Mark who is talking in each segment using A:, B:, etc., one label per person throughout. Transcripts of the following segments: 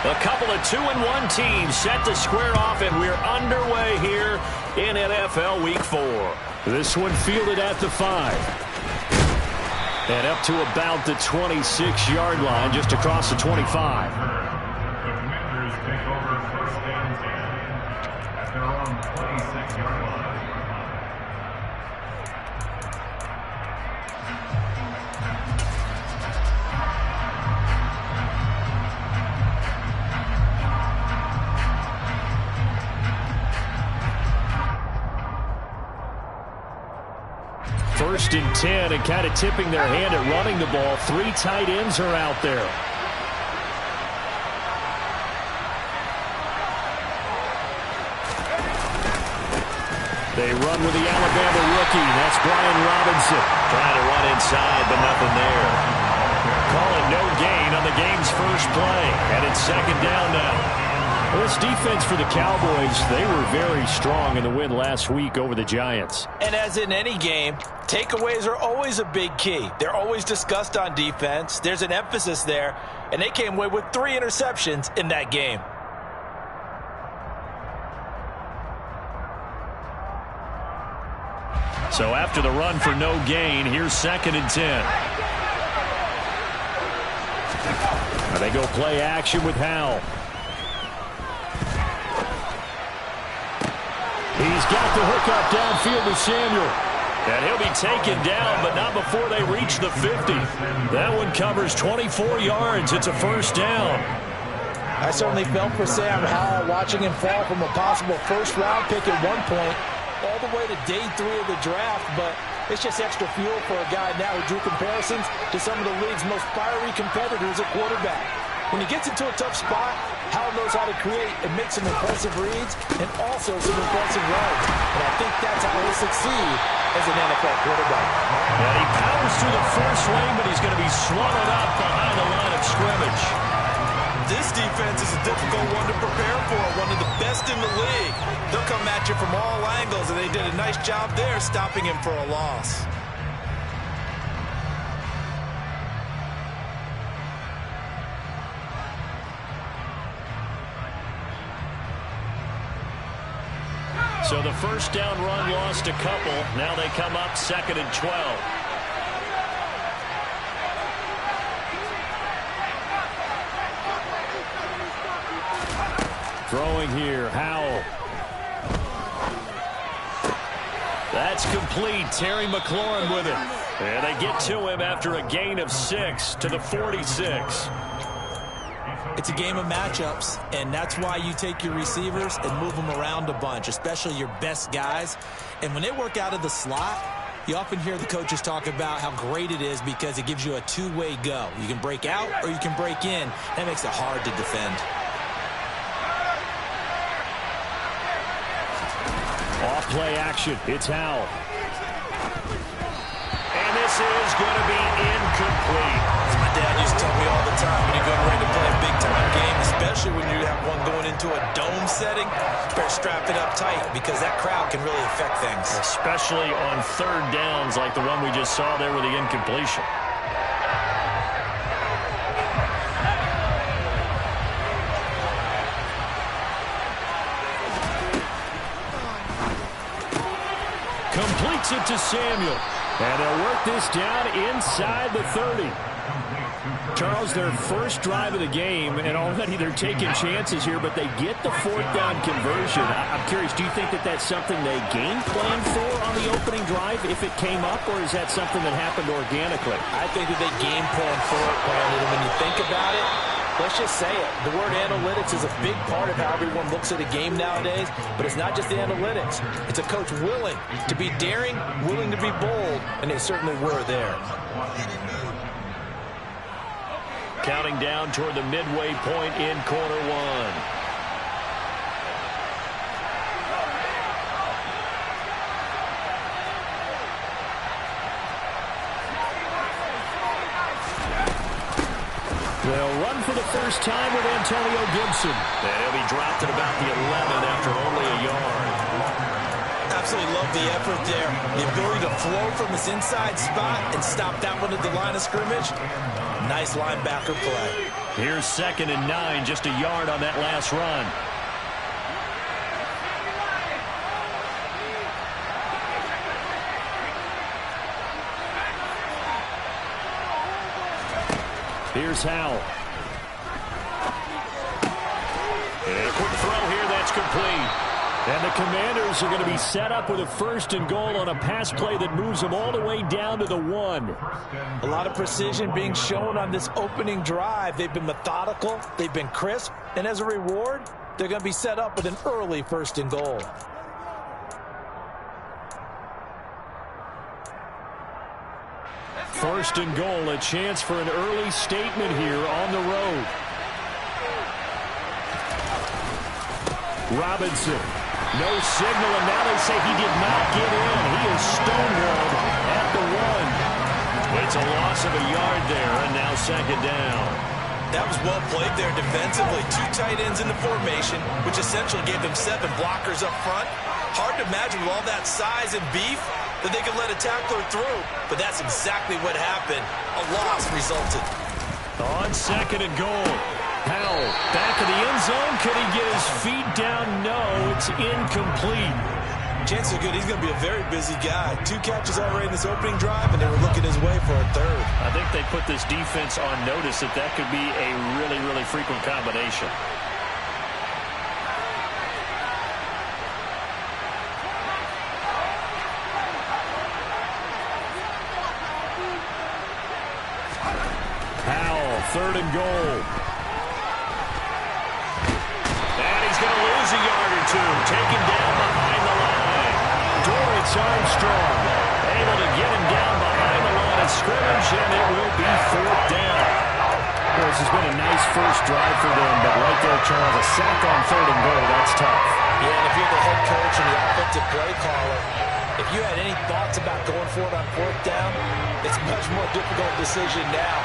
A: A couple of 2-1 teams set to square off, and we're underway here in NFL Week 4. This one fielded at the 5. And up to about the 26-yard line, just across the 25.
B: The Commanders take over first and 10 at their own 26-yard line.
A: First and 10, and kind of tipping their hand at running the ball. 3 tight ends are out there. They run with the Alabama rookie. That's Brian Robinson. Trying to run inside, but nothing there. Call it no gain on the game's first play. And it's second down now. Well, this defense for the Cowboys, they were very strong in the win last week over the Giants.
C: And as in any game, takeaways are always a big key. They're always discussed on defense. There's an emphasis there, and they came away with 3 interceptions in that game.
A: So after the run for no gain, here's second and 10. Now they go play action with Howell. He's got the hook up downfield with Samuel. And he'll be taken down, but not before they reach the 50. That one covers 24 yards. It's a first down.
C: I certainly felt for Sam Howell watching him fall from a possible first-round pick at one point all the way to day 3 of the draft, but it's just extra fuel for a guy now who drew comparisons to some of the league's most fiery competitors at quarterback. When he gets into a tough spot, Howell knows how to create and make some impressive reads and also some impressive runs. And I think that's how he'll succeed as an NFL quarterback.
A: And he powers through the first lane, but he's going to be swallowed up behind the line of scrimmage.
C: This defense is a difficult one to prepare for, one of the best in the league. They'll come at you from all angles, and they did a nice job there stopping him for a loss.
A: So the first down run lost a couple. Now they come up second and 12. Throwing here, Howell. That's complete. Terry McLaurin with it. And they get to him after a gain of 6 to the 46.
C: It's a game of matchups, and that's why you take your receivers and move them around a bunch, especially your best guys. And when they work out of the slot, you often hear the coaches talk about how great it is because it gives you a two-way go. You can break out or you can break in. That makes it hard to defend.
A: Off play action. It's Howell. And this is going to be incomplete.
C: As my dad used to tell me all the time, when you're getting ready to play a big-time game, especially when you have one going into a dome setting, better strap it up tight because that crowd can really affect things.
A: Especially on third downs like the one we just saw there with the incompletion. Completes it to Samuel. And they'll work this down inside the 30. Charles, their first drive of the game, and already they're taking chances here, but they get the 4th down conversion. I'm curious, do you think that that's something they game planned for on the opening drive if it came up, or is that something that happened organically?
C: I think that they game planned for it, Brandon, and when you think about it, let's just say it. The word analytics is a big part of how everyone looks at a game nowadays, but it's not just the analytics. It's a coach willing to be daring, willing to be bold, and they certainly were there.
A: Counting down toward the midway point in quarter 1. They'll run for the first time with Antonio Gibson. And he'll be dropped at about the 11 after only a yard.
C: Absolutely love the effort there. The ability to flow from this inside spot and stop that one at the line of scrimmage. Nice linebacker play.
A: Here's 2nd and 9, just a yard on that last run. Here's Howell. And a quick throw here, that's complete. And the Commanders are going to be set up with a 1st and goal on a pass play that moves them all the way down to the 1.
C: A lot of precision being shown on this opening drive. They've been methodical, they've been crisp, and as a reward, they're going to be set up with an early 1st and goal.
A: First and goal, a chance for an early statement here on the road. Robinson, no signal, and now they say he did not get in. He is stonewalled at the 1. It's a loss of a yard there, and now 2nd down.
C: That was well played there defensively. 2 tight ends in the formation, which essentially gave them 7 blockers up front. Hard to imagine with all that size and beef that they could let a tackler through, but that's exactly what happened. A loss resulted.
A: On 2nd and goal, Howell back in the end zone. Can he get his feet down? No, it's incomplete.
C: Chances are good he's going to be a very busy guy. 2 catches already in this opening drive, and they were looking his way for a 3rd.
A: I think they put this defense on notice that that could be a really, really frequent combination. Howell, 3rd and goal. And he's going to lose a yard or 2. Taken down behind the line. Dorrance Armstrong able to get him down behind the line of scrimmage, and it will be 4th down. Well, this has been a nice first drive for them, but right there, Charles, a sack on 3rd and goal, that's tough.
C: Yeah, and if you're the head coach and the offensive play caller, if you had any thoughts about going for it on 4th down, it's a much more difficult decision now.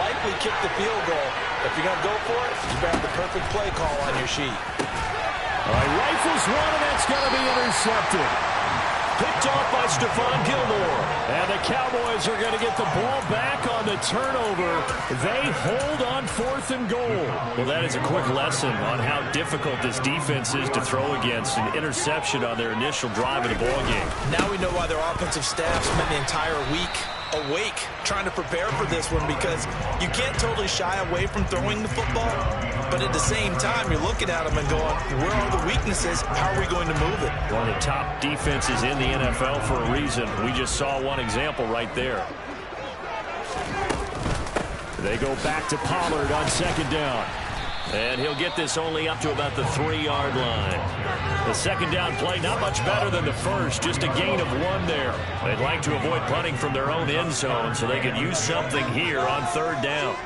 C: Likely kick the field goal. If you're going to go for it, you better have the perfect play call on your sheet.
A: All right, rifles one, and that's going to be intercepted. Picked off by Stephon Gilmore. And the Cowboys are going to get the ball back on the turnover. They hold on 4th and goal. Well, that is a quick lesson on how difficult this defense is to throw against. An interception on their initial drive of the ball game.
C: Now we know why their offensive staff spent the entire week awake trying to prepare for this one, because you can't totally shy away from throwing the football, but at the same time you're looking at them and going, where are the weaknesses? How are we going to move it?
A: One of the top defenses in the NFL for a reason. We just saw one example right there. They go back to Pollard on 2nd down. And he'll get this only up to about the 3-yard line. The 2nd down play, not much better than the first, just a gain of 1 there. They'd like to avoid punting from their own end zone so they could use something here on 3rd down.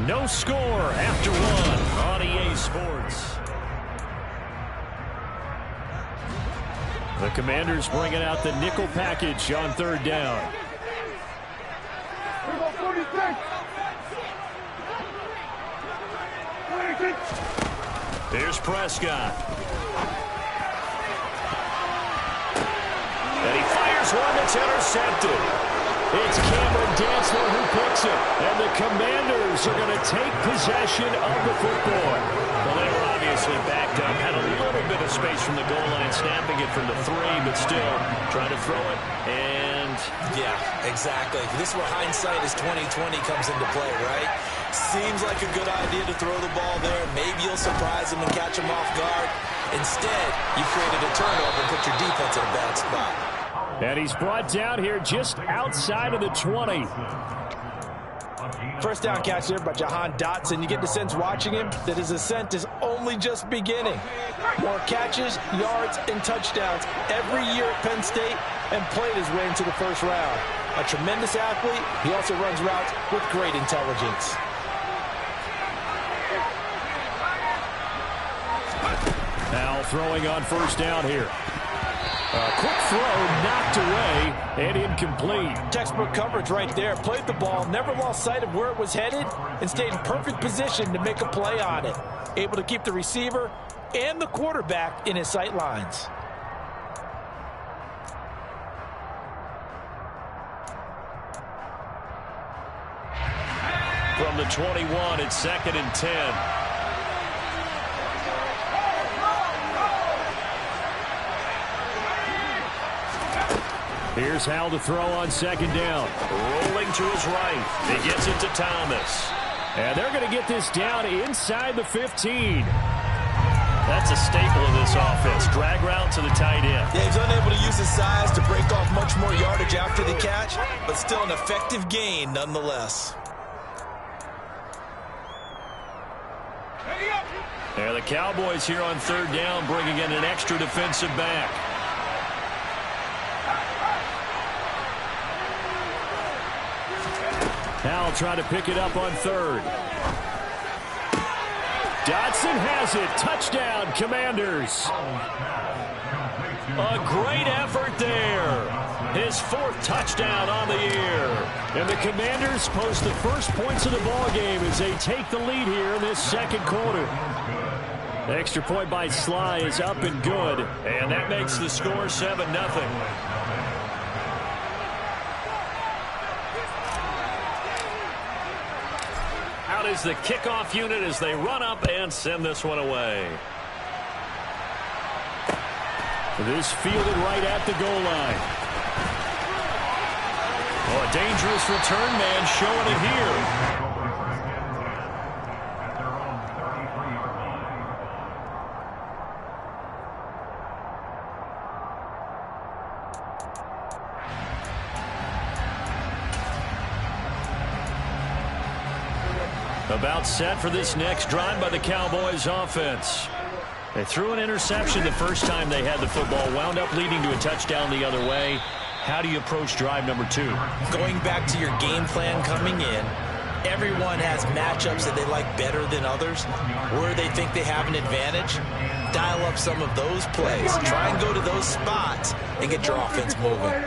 A: No score after 1 on EA Sports. The Commanders bringing out the nickel package on 3rd down. Here's Prescott. And he fires one that's intercepted. It's Cameron Dantzler who picks it. And the Commanders are going to take possession of the football. Well, they were obviously backed up, had a little bit of space from the goal line, snapping it from the 3, but still trying to throw it. And
C: yeah, exactly. This is where hindsight is 20/20 comes into play, right? Seems like a good idea to throw the ball there. Maybe you'll surprise them and catch them off guard. Instead, you created a turnover and put your defense in a bad spot.
A: And he's brought down here just outside of the 20.
C: First down catch there by Jahan Dotson. You get the sense watching him that his ascent is only just beginning. More catches, yards, and touchdowns every year at Penn State, and played his way into the first round. A tremendous athlete. He also runs routes with great intelligence.
A: Now throwing on 1st down here. A quick throw knocked away and incomplete.
C: Textbook coverage right there. Played the ball, never lost sight of where it was headed, and stayed in perfect position to make a play on it. Able to keep the receiver and the quarterback in his sight lines.
A: From the 21, it's 2nd and 10. Here's Hal to throw on 2nd down. Rolling to his right. He gets it to Thomas. And they're going to get this down inside the 15. That's a staple of this offense. Drag route to the tight end.
C: Yeah, he's unable to use his size to break off much more yardage after the catch, but still an effective gain nonetheless.
A: There, the Cowboys here on 3rd down, bringing in an extra defensive back. Hal trying to pick it up on 3rd. Dodson has it. Touchdown, Commanders. A great effort there. His 4th touchdown on the year. And the Commanders post the first points of the ball game as they take the lead here in this 2nd quarter. The extra point by Sly is up and good. And that makes the score 7-0. Out is the kickoff unit as they run up and send this one away. This fielded right at the goal line. Oh, a dangerous return man showing it here. About set for this next drive by the Cowboys offense. They threw an interception the first time they had the football, wound up leading to a touchdown the other way. How do you approach drive number 2?
C: Going back to your game plan coming in, everyone has matchups that they like better than others, where they think they have an advantage. Dial up some of those plays. Try and go to those spots and get your offense moving.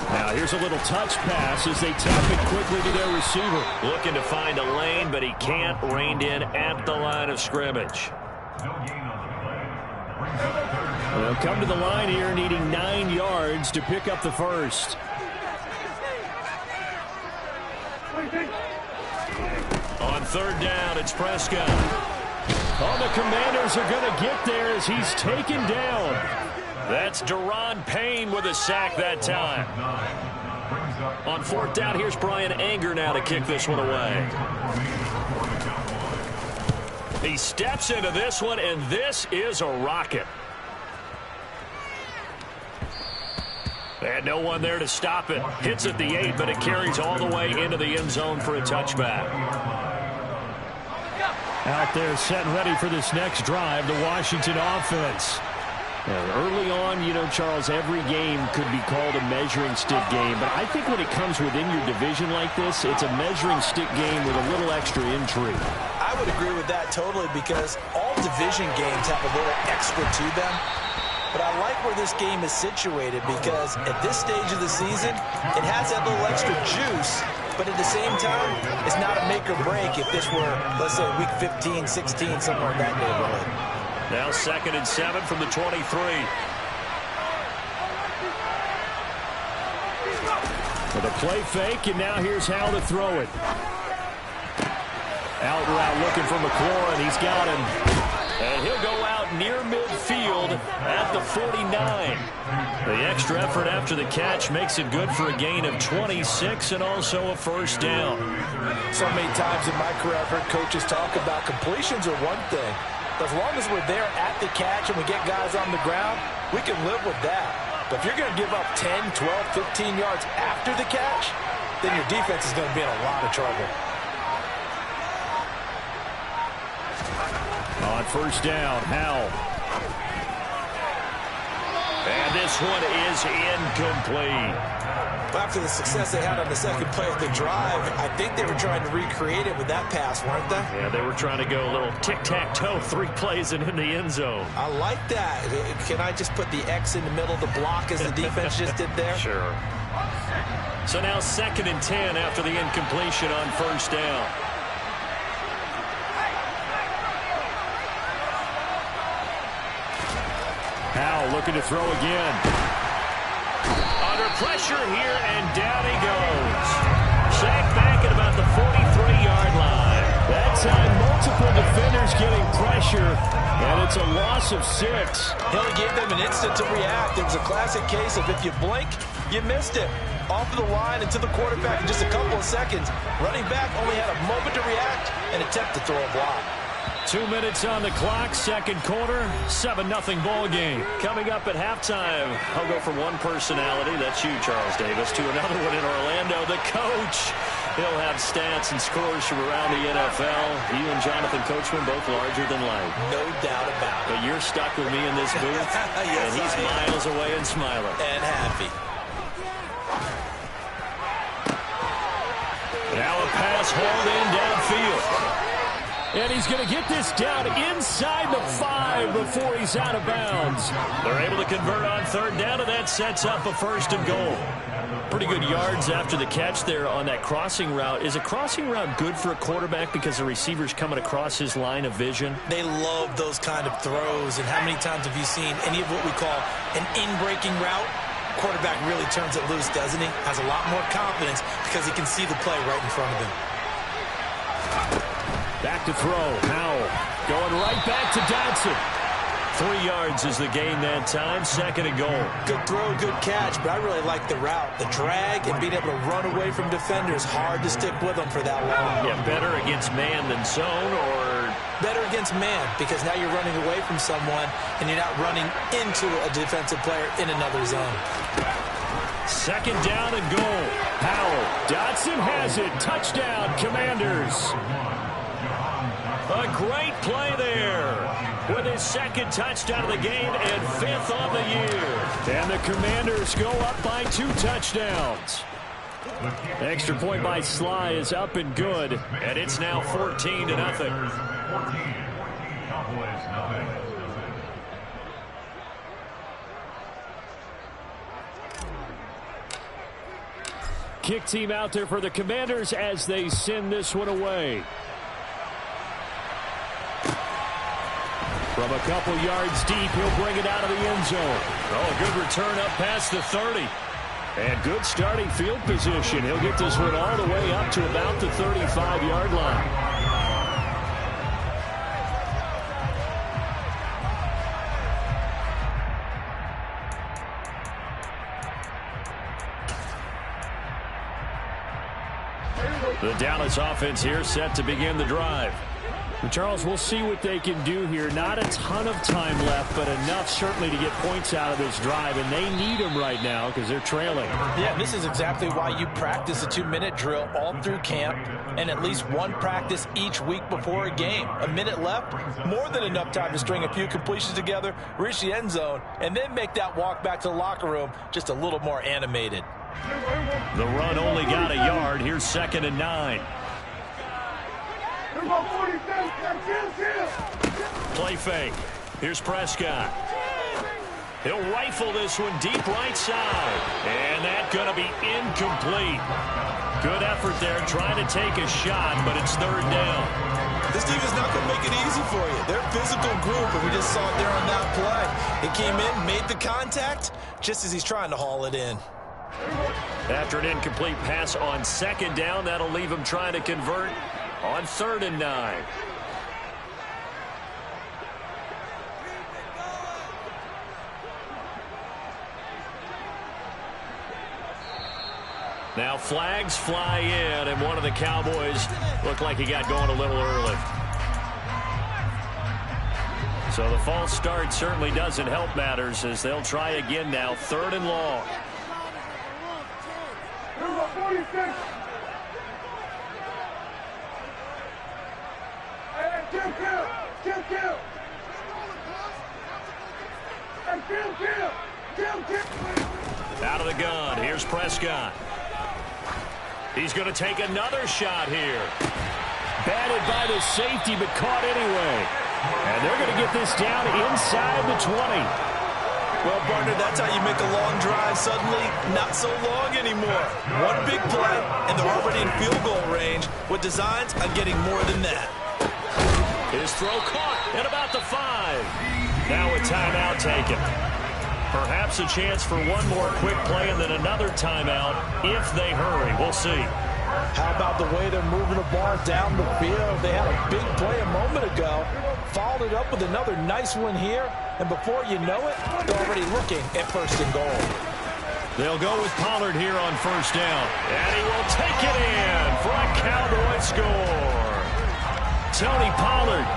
A: Now here's a little touch pass as they tap it quickly to their receiver. Looking to find a lane, but he can't. Reined in at the line of scrimmage. They'll come to the line here needing 9 yards to pick up the first. On 3rd down, it's Prescott. Oh, the Commanders are going to get there as he's taken down. That's Deron Payne with a sack that time. On 4th down, here's Brian Anger now to kick this one away. He steps into this one, and this is a rocket. And no one there to stop it. Hits at the 8, but it carries all the way into the end zone for a touchback. Out there set and ready for this next drive, the Washington offense. Early on, you know, Charles, every game could be called a measuring stick game. But I think when it comes within your division like this, it's a measuring stick game with a little extra intrigue.
C: I would agree with that totally because all division games have a little extra to them. But I like where this game is situated because at this stage of the season, it has that little extra juice. But at the same time, it's not a make or break if this were, let's say, week 15, 16, somewhere in that neighborhood.
A: Now 2nd and 7 from the 23. With a play fake, and now here's Hal to throw it. Out route looking for McLaurin. He's got him. And he'll go out near midfield at the 49. The extra effort after the catch makes it good for a gain of 26 and also a first down.
C: So many times in my career, I've heard coaches talk about completions are one thing. As long as we're there at the catch and we get guys on the ground, we can live with that. But if you're going to give up 10, 12, 15 yards after the catch, then your defense is going to be in a lot of trouble.
A: On 1st down, Hal. And this one is incomplete.
C: After the success they had on the 2nd play of the drive, I think they were trying to recreate it with that pass, weren't they?
A: Yeah, they were trying to go a little tic-tac-toe, 3 plays and in the end zone.
C: I like that. Can I just put the X in the middle of the block as the defense just did there?
A: Sure. So now 2nd and 10 after the incompletion on 1st down. Hal looking to throw again. Under pressure here, and down he goes. Sacked back at about the 43-yard line. That time, multiple defenders getting pressure, and it's a loss of 6.
C: Hill gave them an instant to react. It was a classic case of if you blink, you missed it. Off of the line and to the quarterback in just a couple of seconds. Running back only had a moment to react and attempt to throw a block.
A: 2 minutes on the clock, second quarter, 7-0 ball game. Coming up at halftime, I'll go from one personality, that's you, Charles Davis, to another one in Orlando, the coach. He'll have stats and scores from around the NFL. You and Jonathan Coachman both larger than life.
C: No doubt about it.
A: But you're stuck with me in this booth,
C: yes,
A: and he's miles away and smiling.
C: And happy.
A: Now a pass hauled in downfield. And he's going to get this down inside the 5 before he's out of bounds. They're able to convert on third down, and that sets up a 1st and goal. Pretty good yards after the catch there on that crossing route. Is a crossing route good for a quarterback because the receiver's coming across his line of vision?
C: They love those kind of throws. And how many times have you seen any of what we call an in-breaking route? Quarterback really turns it loose, doesn't he? Has a lot more confidence because he can see the play right in front of him.
A: Back to throw. Howell going right back to Dodson. 3 yards is the gain that time. 2nd and goal.
C: Good throw, good catch, but I really like the route. The drag and being able to run away from defenders. Hard to stick with them for that long.
A: Yeah, better against man than zone, or?
C: Better against man, because now you're running away from someone and you're not running into a defensive player in another zone.
A: 2nd down and goal. Howell. Dodson has it. Touchdown, Commanders. A great play there with his 2nd touchdown of the game and 5th on the year. And the Commanders go up by 2 touchdowns. Extra point by Sly is up and good, and it's now 14-0. Kick team out there for the Commanders as they send this one away. From a couple yards deep, he'll bring it out of the end zone. Oh, a good return up past the 30. And good starting field position. He'll get this one all the way up to about the 35-yard line. The Dallas offense here set to begin the drive. And Charles, we'll see what they can do here. Not a ton of time left, but enough certainly to get points out of this drive, and they need them right now because they're trailing.
C: Yeah, this is exactly why you practice a 2-minute drill all through camp and at least one practice each week before a game. A minute left, more than enough time to string a few completions together, reach the end zone, and then make that walk back to the locker room just a little more animated.
A: The run only got a yard. Here's 2nd and 9. Play fake. Here's Prescott. He'll rifle this one deep right side. And that's going to be incomplete. Good effort there trying to take a shot, but it's 3rd down.
C: This team is not going to make it easy for you. They're a physical group, and we just saw it there on that play. It came in, made the contact, just as he's trying to haul it in.
A: After an incomplete pass on 2nd down, that'll leave him trying to convert on 3rd and 9. Now flags fly in, and one of the Cowboys looked like he got going a little early. So the false start certainly doesn't help matters as they'll try again now, 3rd and long. Out of the gun, here's Prescott. He's going to take another shot here. Batted by the safety, but caught anyway. And they're going to get this down inside the 20.
C: Well, partner, that's how you make a long drive suddenly not so long anymore. One big play, and they're already in field goal range with designs on getting more than that.
A: His throw caught at about the 5. Now a timeout taken. Perhaps a chance for one more quick play and then another timeout if they hurry. We'll see.
C: How about the way they're moving the ball down the field? They had a big play a moment ago, followed it up with another nice one here, and before you know it, they're already looking at first and goal.
A: They'll go with Pollard here on first down, and he will take it in for a Cowboy score. Tony Pollard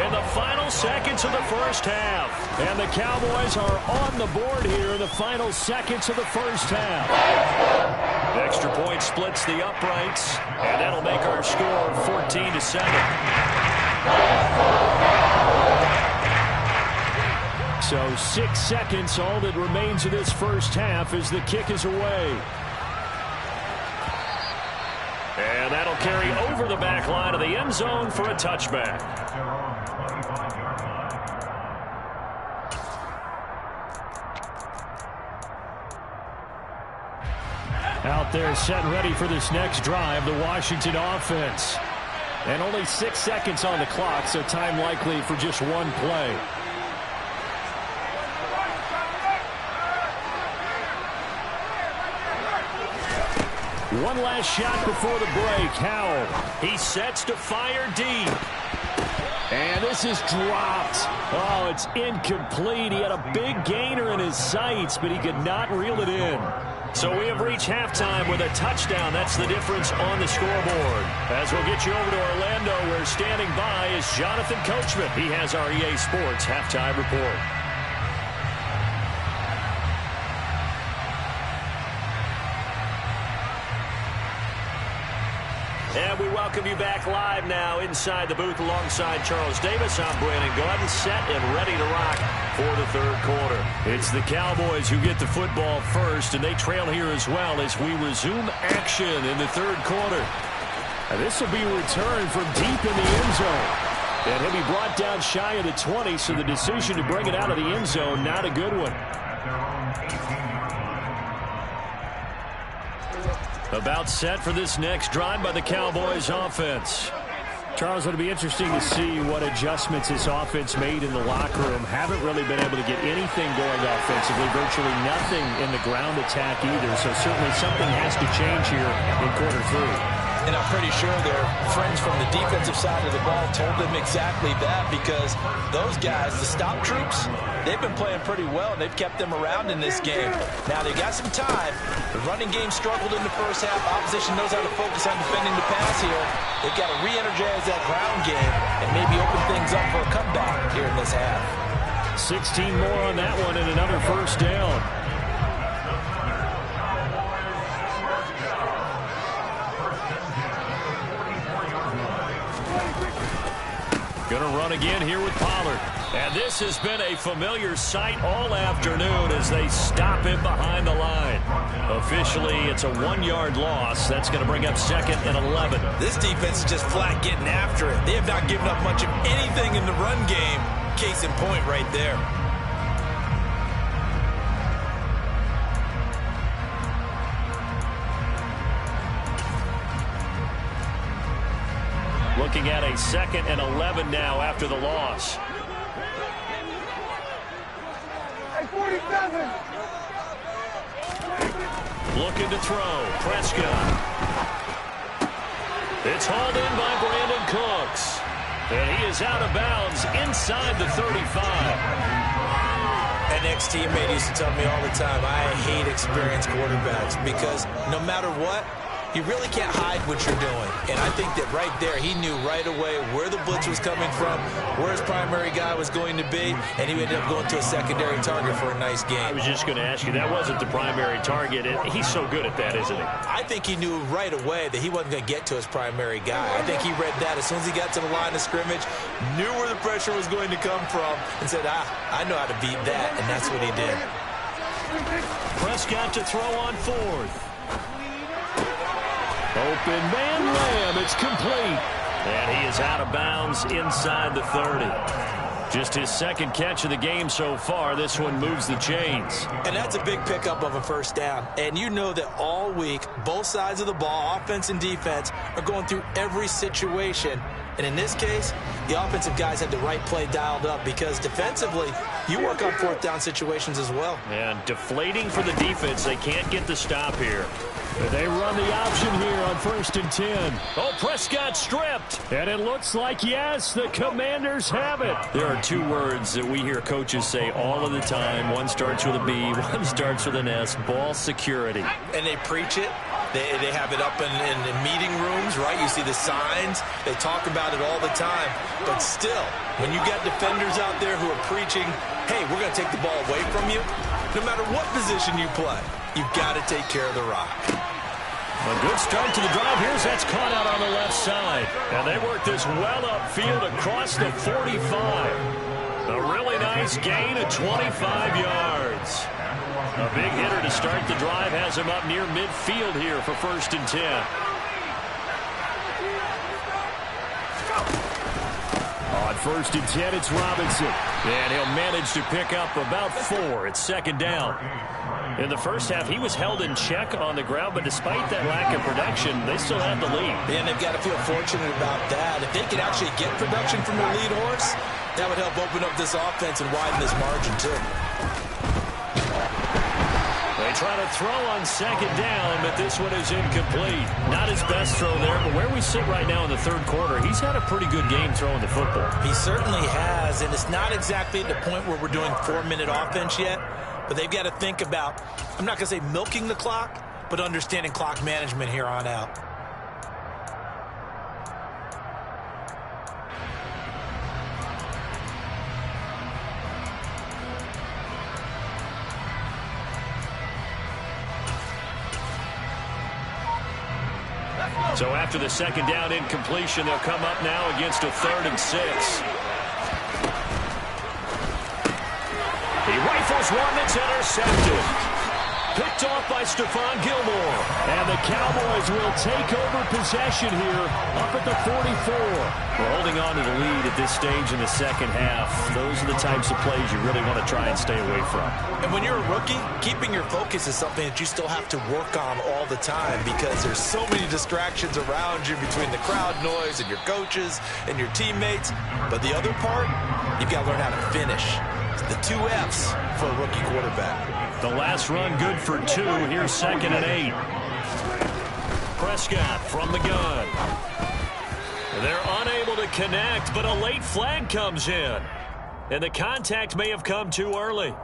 A: in the final seconds of the first half. And the Cowboys are on the board here in the final seconds of the first half. The extra point splits the uprights, and that'll make our score 14-7. So 6 seconds, all that remains of this first half as the kick is away. And that'll carry over the back line of the end zone for a touchback. Out there set and ready for this next drive, the Washington offense. And only 6 seconds on the clock, so time likely for just one play. One last shot before the break. Howell, he sets to fire deep. And this is dropped. Oh, it's incomplete. He had a big gainer in his sights, but he could not reel it in. So we have reached halftime with a touchdown. That's the difference on the scoreboard. As we'll get you over to Orlando, where standing by is Jonathan Coachman. He has our EA Sports halftime report. And we welcome you back live now inside the booth alongside Charles Davis. I'm Brandon Gordon, set and ready to rock for the third quarter. It's the Cowboys who get the football first, and they trail here as well as we resume action in the third quarter. And this will be a return from deep in the end zone. And he'll be brought down shy of the 20, so the decision to bring it out of the end zone, not a good one. About set for this next drive by the Cowboys offense. Charles, it'll be interesting to see what adjustments this offense made in the locker room. Haven't really been able to get anything going offensively, virtually nothing in the ground attack either. So certainly something has to change here in quarter three.
C: And I'm pretty sure their friends from the defensive side of the ball told them exactly that, because those guys, the stop troops, they've been playing pretty well, and they've kept them around in this game. Now, they've got some time. The running game struggled in the first half. Opposition knows how to focus on defending the pass here. They've got to re-energize that ground game and maybe open things up for a comeback here in this half.
A: 16 more on that one and another first down. Going to run again here with Pollard. And this has been a familiar sight all afternoon as they stop him behind the line. Officially, it's a 1-yard loss. That's going to bring up 2nd and 11.
C: This defense is just flat getting after it. They have not given up much of anything in the run game. Case in point right there.
A: Looking at a 2nd and 11 now after the loss. Looking to throw. Prescott. It's hauled in by Brandon Cooks. And he is out of bounds inside the 35.
C: An ex-teammate used to tell me all the time, I hate experienced quarterbacks, because no matter what, you really can't hide what you're doing. And I think that right there, he knew right away where the blitz was coming from, where his primary guy was going to be, and he ended up going to a secondary target for a nice game.
A: I was just going to ask you, that wasn't the primary target. He's so good at that, isn't he?
C: I think he knew right away that he wasn't going to get to his primary guy. I think he read that as soon as he got to the line of scrimmage, knew where the pressure was going to come from, and said, I know how to beat that, and that's what he did.
A: Prescott to throw on 4th. Open man Lamb, it's complete. And he is out of bounds inside the 30. Just his 2nd catch of the game so far. This one moves the chains.
C: And that's a big pickup of a first down. And you know that all week, both sides of the ball, offense and defense, are going through every situation And in this case, the offensive guys had the right play dialed up because defensively, you work on fourth down situations as well.
A: And deflating for the defense. They can't get the stop here. They run the option here on 1st and 10. Oh, Prescott stripped. And it looks like, yes, the Commanders have it. There are two words that we hear coaches say all of the time. One starts with a B, one starts with an S. Ball security.
C: And they preach it. They have it up in meeting rooms, right? You see the signs. They talk about it all the time. But still, when you got defenders out there who are preaching, hey, we're going to take the ball away from you, no matter what position you play, you've got to take care of the rock.
A: A good start to the drive. Here's that's caught out on the left side. And they work this well upfield across the 45. A really nice gain of 25 yards. A big hitter to start the drive has him up near midfield here for 1st and 10. On 1st and 10, it's Robinson. And he'll manage to pick up about 4. It's 2nd down. In the first half, he was held in check on the ground, but despite that lack of production, they still have the lead.
C: And they've got to feel fortunate about that. If they can actually get production from their lead horse, that would help open up this offense and widen this margin, too.
A: They try to throw on 2nd down, but this one is incomplete. Not his best throw there, but where we sit right now in the 3rd quarter, he's had a pretty good game throwing the football.
C: He certainly has, and it's not exactly at the point where we're doing 4-minute offense yet, but they've got to think about, I'm not going to say milking the clock, but understanding clock management here on out.
A: So after the 2nd down incompletion, they'll come up now against a 3rd and 6. He rifles one that's intercepted. Picked off by Stephon Gilmore. And the Cowboys will take over possession here up at the 44. We're holding on to the lead at this stage in the 2nd half. Those are the types of plays you really want to try and stay away from.
C: And when you're a rookie, keeping your focus is something that you still have to work on all the time because there's so many distractions around you between the crowd noise and your coaches and your teammates. But the other part, you've got to learn how to finish. The 2 F's for a rookie quarterback.
A: The last run good for 2. Here's 2nd and 8. Prescott from the gun. They're unable to connect, but a late flag comes in. And the contact may have come too early.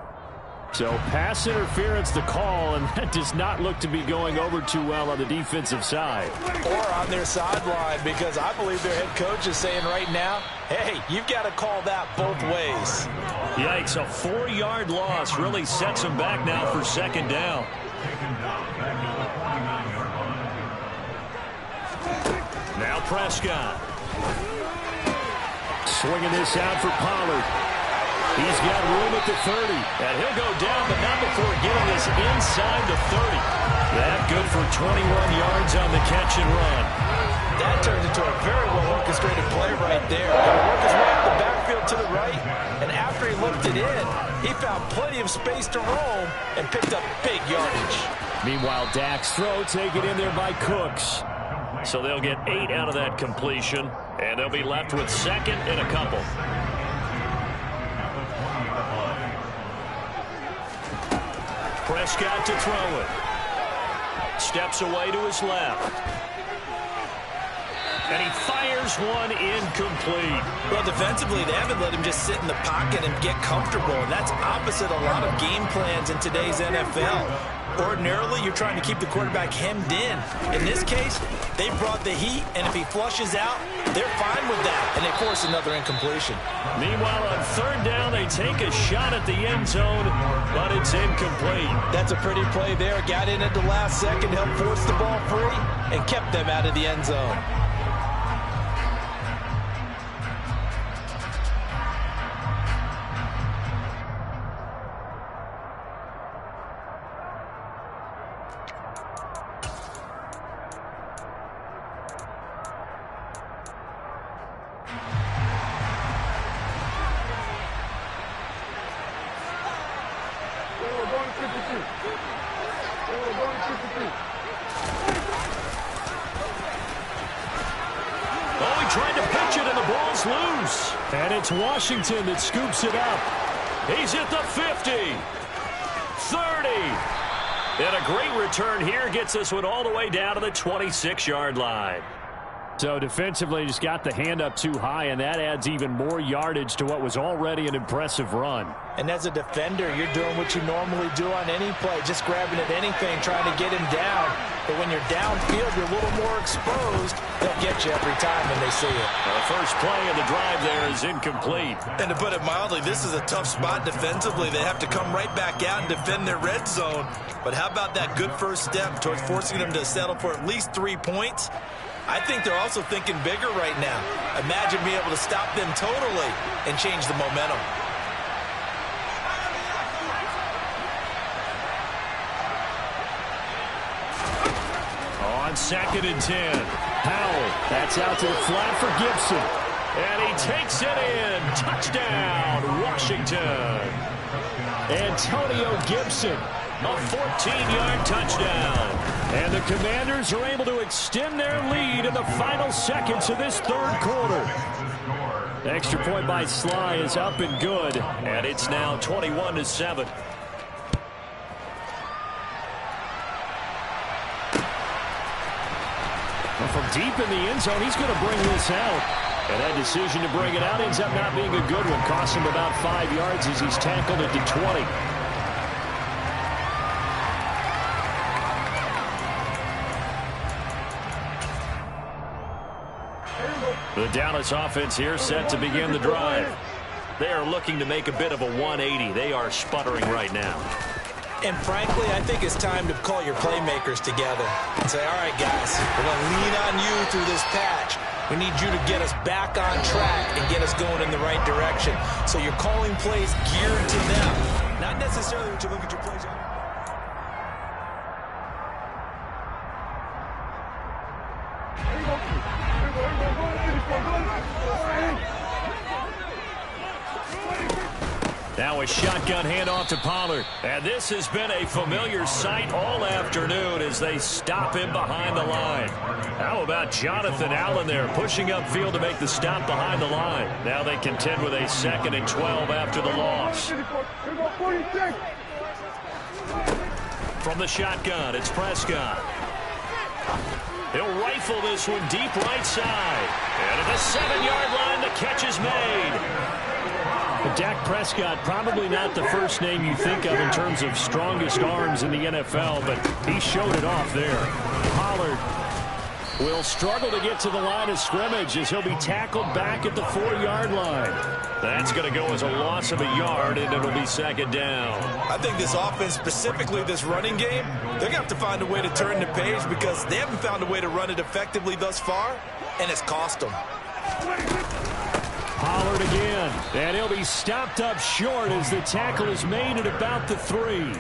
A: So pass interference the call, and that does not look to be going over too well on the defensive side.
C: Or on their sideline, because I believe their head coach is saying right now, hey, you've got to call that both ways.
A: Yikes, a 4-yard loss really sets them back now for 2nd down. Now Prescott. Swinging this out for Pollard. He's got room at the 30. And he'll go down, but not before getting this inside the 30. That good for 21 yards on the catch and run.
C: That turned into a very well-orchestrated play right there. He worked his way up the backfield to the right, and after he looked it in, he found plenty of space to roam and picked up big yardage.
A: Meanwhile, Dak's throw taken in there by Cooks. So they'll get 8 out of that completion, and they'll be left with 2nd and a couple. Prescott to throw it. Steps away to his left. And he fires one incomplete.
C: Well, defensively, they haven't let him just sit in the pocket and get comfortable, and that's opposite a lot of game plans in today's NFL. Ordinarily, you're trying to keep the quarterback hemmed in. In this case, they brought the heat, and if he flushes out, they're fine with that, and they force another incompletion.
A: Meanwhile, on 3rd down, they take a shot at the end zone, but it's incomplete.
C: That's a pretty play there. Got in at the last second, helped force the ball free, and kept them out of the end zone.
A: tried to pitch it, and the ball's loose. And it's Washington that scoops it up. He's at the 50. 30. And a great return here gets this one all the way down to the 26-yard line. So defensively, just got the hand up too high, and that adds even more yardage to what was already an impressive run.
C: And as a defender, you're doing what you normally do on any play, just grabbing at anything, trying to get him down. But when you're downfield, you're a little more exposed. They'll get you every time when they see it.
A: The first play of the drive there is incomplete.
D: And to put it mildly, this is a tough spot defensively. They have to come right back out and defend their red zone. But how about that good first step towards forcing them to settle for at least 3 points? I think they're also thinking bigger right now. Imagine being able to stop them totally and change the momentum.
A: On 2nd and 10, Howell, that's out to the flat for Gibson. And he takes it in. Touchdown, Washington. Antonio Gibson, a 14-yard touchdown. And the Commanders are able to extend their lead in the final seconds of this third quarter. The extra point by Sly is up and good. And it's now 21-7. From deep in the end zone, he's going to bring this out. And that decision to bring it out ends up not being a good one. Cost him about 5 yards as he's tackled at the 20. The Dallas offense here set to begin the drive. They are looking to make a bit of a 180. They are sputtering right now.
C: And frankly, I think it's time to call your playmakers together and say, all right, guys, we're going to lean on you through this patch. We need you to get us back on track and get us going in the right direction. So you're calling plays geared to them, not necessarily what you look at your plays on.
A: Now a shotgun handoff to Pollard. And this has been a familiar sight all afternoon as they stop him behind the line. How about Jonathan Allen there pushing upfield to make the stop behind the line. Now they contend with a 2nd and 12 after the loss. From the shotgun, it's Prescott. He'll rifle this one deep right side. And at the 7-yard line, the catch is made. But Dak Prescott, probably not the first name you think of in terms of strongest arms in the NFL, but he showed it off there. Pollard will struggle to get to the line of scrimmage as he'll be tackled back at the 4-yard line. That's going to go as a loss of a yard, and it'll be 2nd down.
D: I think this offense, specifically this running game, they're going to have to find a way to turn the page because they haven't found a way to run it effectively thus far, and it's cost them.
A: Pollard again, and he'll be stopped up short as the tackle is made at about the 3.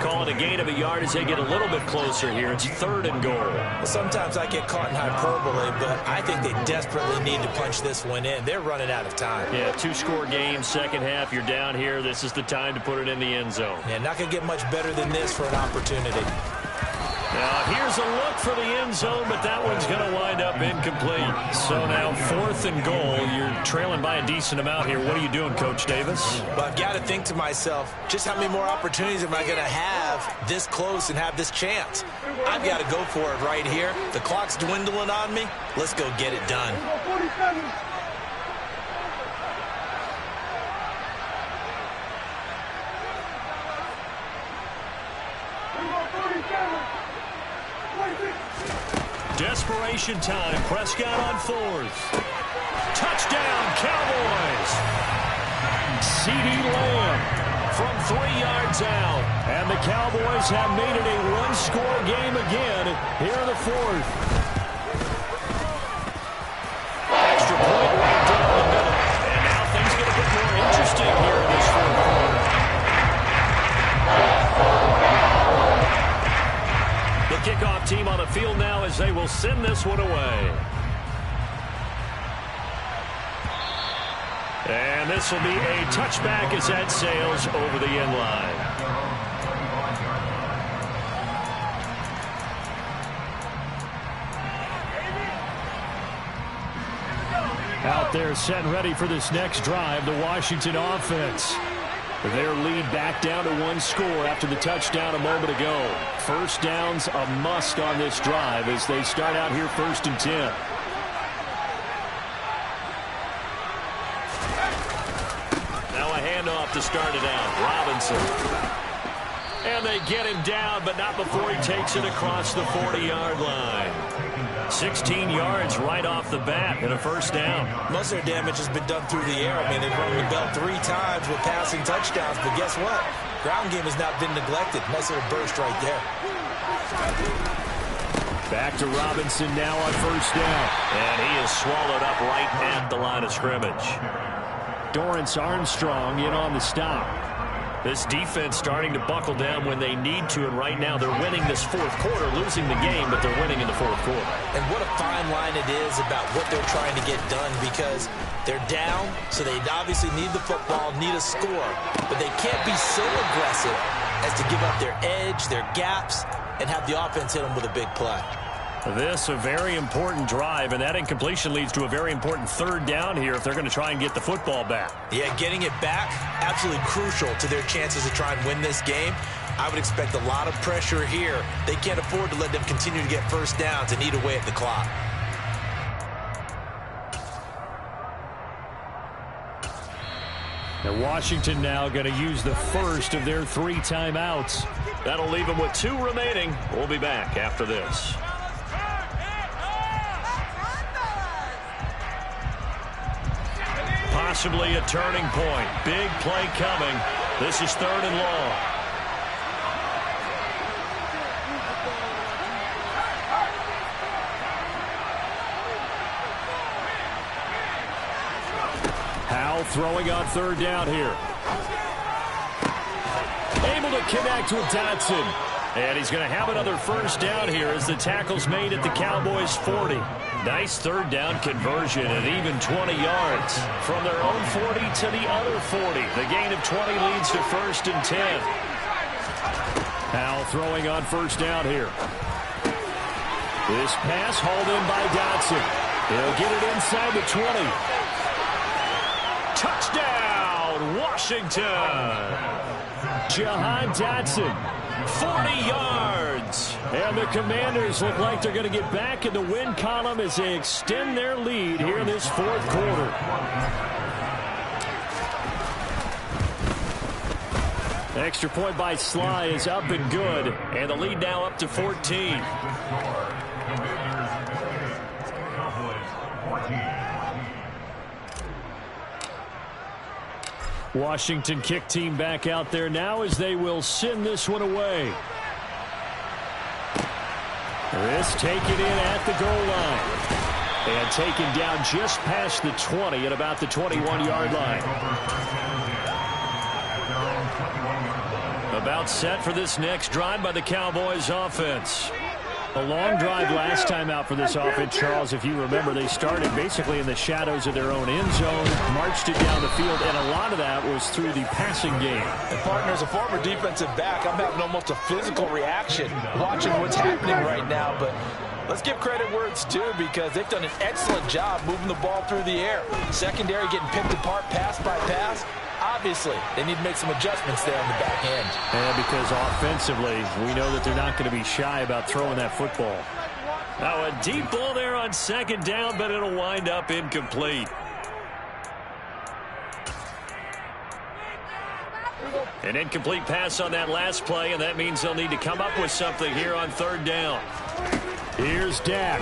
A: Call it a gain of a yard as they get a little bit closer here. It's 3rd and goal.
C: Well, sometimes I get caught in hyperbole, but I think they desperately need to punch this one in. They're running out of time.
A: Yeah, 2-score game, second half, you're down here. This is the time to put it in the end zone.
C: Yeah, not going to get much better than this for an opportunity.
A: Now, here's a look for the end zone, but that one's going to wind up incomplete. So now 4th and goal. You're trailing by a decent amount here. What are you doing, Coach Davis?
C: Well, I've got to think to myself, just how many more opportunities am I going to have this close and have this chance? I've got to go for it right here. The clock's dwindling on me. Let's go get it done.
A: Desperation time. Prescott on 4th. Touchdown, Cowboys. CeeDee Lamb from 3 yards out. And the Cowboys have made it a 1-score game again here in the 4th. Extra point right down the middle. And now things get a bit more interesting here in this 4th quarter. The kickoff team on the field now as they will send this one away. And this will be a touchback as that sails over the end line. They're set and ready for this next drive, the Washington offense. Their lead back down to 1 score after the touchdown a moment ago. First down's a must on this drive as they start out here 1st and 10.
E: Now a handoff to start it out. Robinson. And they get him down, but not before he takes it across the 40-yard line. 16 yards right off the bat and a first down.
D: Most of their damage has been done through the air. I mean, they've rung the bell 3 times with passing touchdowns, but guess what? Ground game has not been neglected. Nice little burst right there.
A: Back to Robinson now on first down.
E: And he is swallowed up right at the line of scrimmage.
A: Dorrance Armstrong in on the stop.
E: This defense starting to buckle down when they need to, and right now they're winning this 4th quarter, losing the game, but they're winning in the 4th quarter.
D: And what a fine line it is about what they're trying to get done, because they're down, so they obviously need the football, need a score, but they can't be so aggressive as to give up their edge, their gaps, and have the offense hit them with a big play.
A: This a very important drive, and that incompletion leads to a very important 3rd down here if they're going to try and get the football back.
D: Yeah, getting it back, absolutely crucial to their chances to try and win this game. I would expect a lot of pressure here. They can't afford to let them continue to get first downs and eat away at the clock.
A: And Washington now going to use the first of their 3 timeouts.
E: That'll leave them with 2 remaining. We'll be back after this.
A: Possibly a turning point. Big play coming. This is 3rd and long. Howell throwing on 3rd down here. Able to connect with Dotson. And he's going to have another first down here as the tackle's made at the Cowboys' 40. Nice 3rd down conversion at even 20 yards. From their own 40 to the other 40. The gain of 20 leads to 1st and 10. Howell throwing on first down here. This pass hauled in by Dotson. He'll get it inside the 20. Touchdown, Washington! Jahan Dotson, 40 yards. And the Commanders look like they're going to get back in the win column as they extend their lead here in this 4th quarter. Extra point by Sly is up and good. And the lead now up to 14. Washington kick team back out there now as they will send this one away. This taken in at the goal line. And taken down just past the 20 at about the 21-yard line. About set for this next drive by the Cowboys offense. A long drive last time out for this offense, Charles. If you remember, they started basically in the shadows of their own end zone, marched it down the field, and a lot of that was through the passing game.
C: And partner, as a former defensive back, I'm having almost a physical reaction watching what's happening right now. But let's give credit where it's due, because they've done an excellent job moving the ball through the air. Secondary getting picked apart pass by pass. Obviously, they need to make some adjustments there on the back end.
A: And because offensively, we know that they're not going to be shy about throwing that football.
E: Now a deep ball there on 2nd down, but it'll wind up incomplete. An incomplete pass on that last play, and that means they'll need to come up with something here on 3rd down.
A: Here's Dak.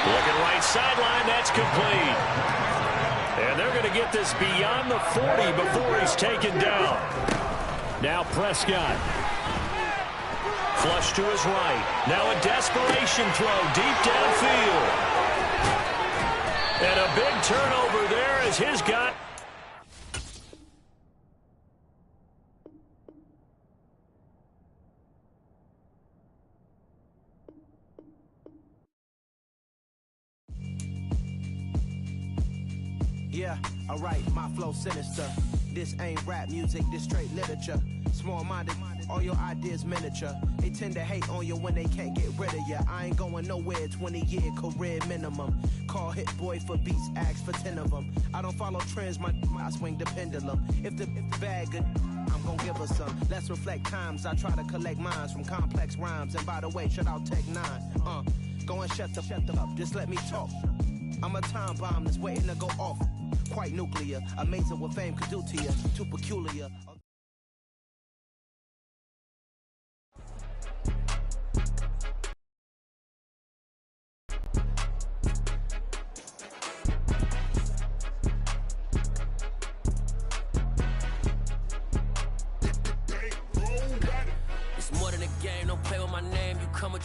E: Looking right sideline, that's complete. And they're going to get this beyond the 40 before he's taken down.
A: Now Prescott.
E: Flush to his right. Now a desperation throw deep downfield. And a big turnover there as his guy.
F: Yeah, alright, my flow sinister. This ain't rap music, this straight literature. Small-minded. All your ideas miniature. They tend to hate on you when they can't get rid of you. I ain't going nowhere, 20-year career minimum. Call Hit Boy for beats, ask for 10 of them. I don't follow trends, I swing the pendulum. If the bag good, I'm gonna give her some. Let's reflect times, I try to collect minds from complex rhymes. And by the way, shout out Tech 9. Go and shut the up, just let me talk. I'm a time bomb that's waiting to go off. Quite nuclear, amazing what fame could do to you. Too peculiar.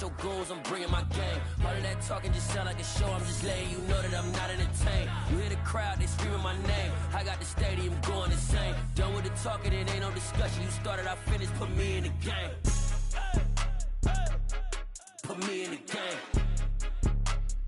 G: Your goals, I'm bringing my game. All of that talking just sound like a show. I'm just letting you know that I'm not entertained. You hear the crowd, they screaming my name. I got the stadium going insane. Done with the talking, it ain't no discussion. You started, I finished. Put me in the game. Put me in the game.